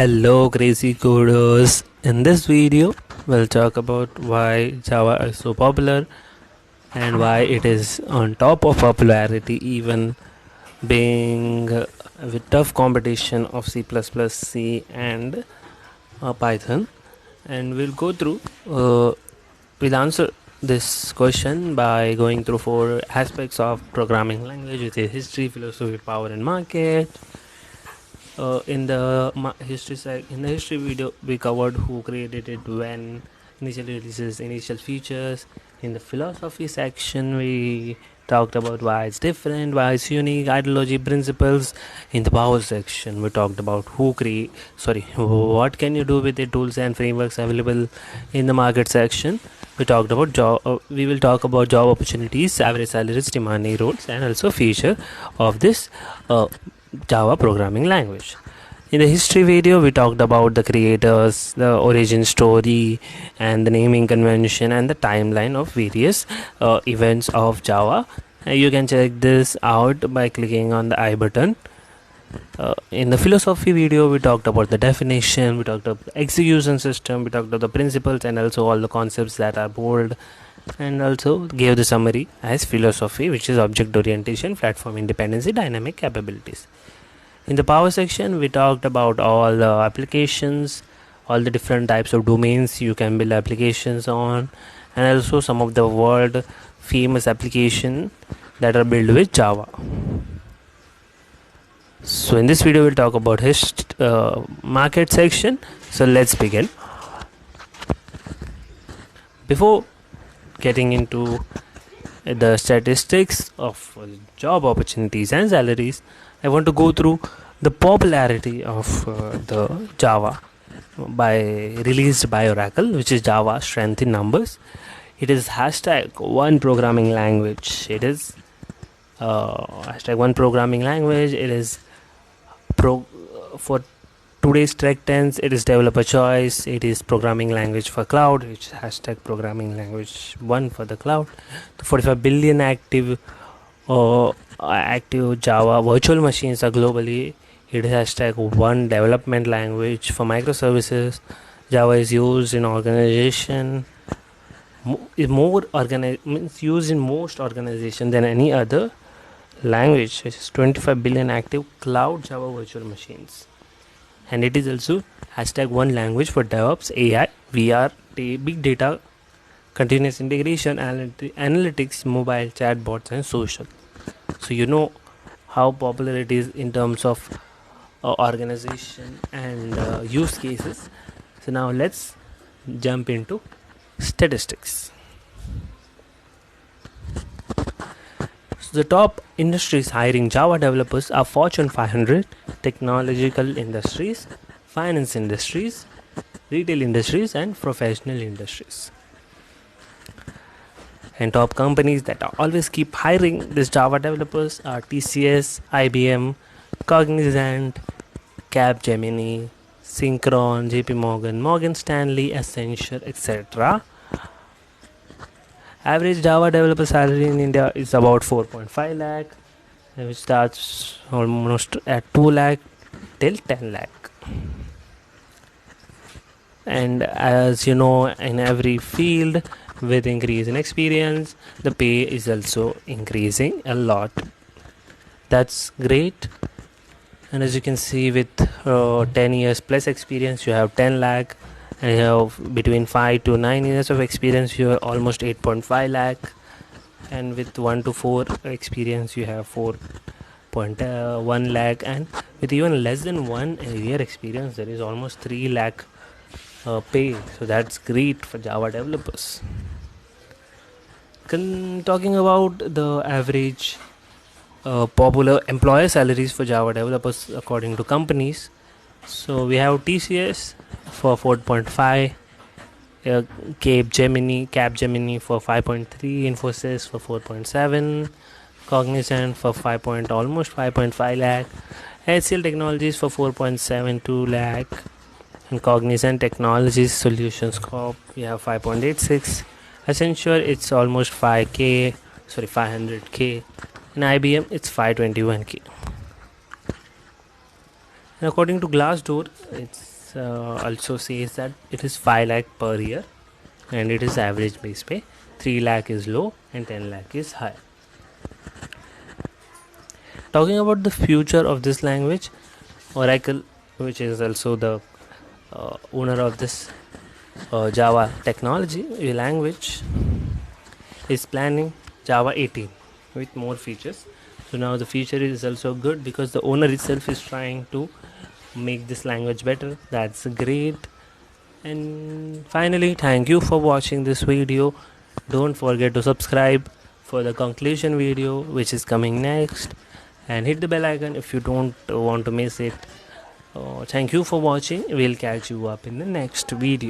Hello crazy coders. In this video we'll talk about why Java is so popular and why it is on top of popularity, even being with tough competition of C++, C and Python. And we'll go through we'll answer this question by going through 4 aspects of programming language, which is history, philosophy, power and market. In the history video we covered who created it, when, initial releases, initial features. In the philosophy section we talked about why it's different, why it's unique, ideology, principles. In the power section we talked about what can you do with the tools and frameworks available. In the market section we talked about we will talk about job opportunities, average salaries, demanding roles, and also future of this Java programming language. In the history video we talked about the creators, the origin story, and the naming convention and the timeline of various events of Java. You can check this out by clicking on the I button. In the philosophy video we talked about the definition, we talked about the execution system, we talked about the principles and also all the concepts that are bold, and also gave the summary as philosophy, which is object orientation, platform independency, dynamic capabilities. In the power section we talked about all the applications, all the different types of domains you can build applications on, and also some of the world famous applications that are built with Java. So in this video we'll talk about market section. So let's begin. Before getting into the statistics of job opportunities and salaries, I want to go through the popularity of the Java released by Oracle, which is Java strength in numbers. It is #1 programming language. It is #1 programming language. It is for today's Trek 10s, it is developer choice. It is programming language for cloud, which is #programming language 1 for the cloud. The 45 billion active Java virtual machines are globally. It is #1 development language for microservices. Java is used in organization, used in most organizations than any other language. It is 25 billion active cloud Java virtual machines. And it is also #1 language for DevOps, AI, VR, big data, continuous integration, analytics, mobile, chatbots, and social. So you know how popular it is in terms of organization and use cases. So now let's jump into statistics. So the top industries hiring Java developers are Fortune 500, technological industries, finance industries, retail industries, and professional industries. And top companies that always keep hiring these Java developers are TCS, IBM, Cognizant, Capgemini, Synchron, JP Morgan, Morgan Stanley, Accenture, etc. Average Java developer salary in India is about 4.5 lakh, which starts almost at 2 lakh till 10 lakh. And as you know, in every field with increase in experience, the pay is also increasing a lot. That's great. And as you can see, with 10 years plus experience you have 10 lakh, and you have between 5 to 9 years of experience you have almost 8.5 lakh, and with 1 to 4 experience you have 4.1 lakh, and with even less than 1 year experience there is almost 3 lakh pay. So that's great for Java developers. Talking about the average popular employer salaries for Java developers according to companies. So we have TCS for 4.5, Capgemini for 5.3, Infosys for 4.7, Cognizant for almost 5.5 lakh, HCL Technologies for 4.72 lakh, and Cognizant Technologies Solutions Corp we have 5.86. Accenture it's almost 500k, and IBM it's 521k. And according to Glassdoor, it's also says that it is 5 lakh per year and it is average base pay. 3 lakh is low and 10 lakh is high. Talking about the future of this language, Oracle, which is also the owner of this Java technology language, is planning Java 18 with more features. So now the feature is also good because the owner itself is trying to make this language better. That's great. And finally, thank you for watching this video. Don't forget to subscribe for the conclusion video which is coming next, and hit the bell icon if you don't want to miss it. Thank you for watching. We'll catch you up in the next video.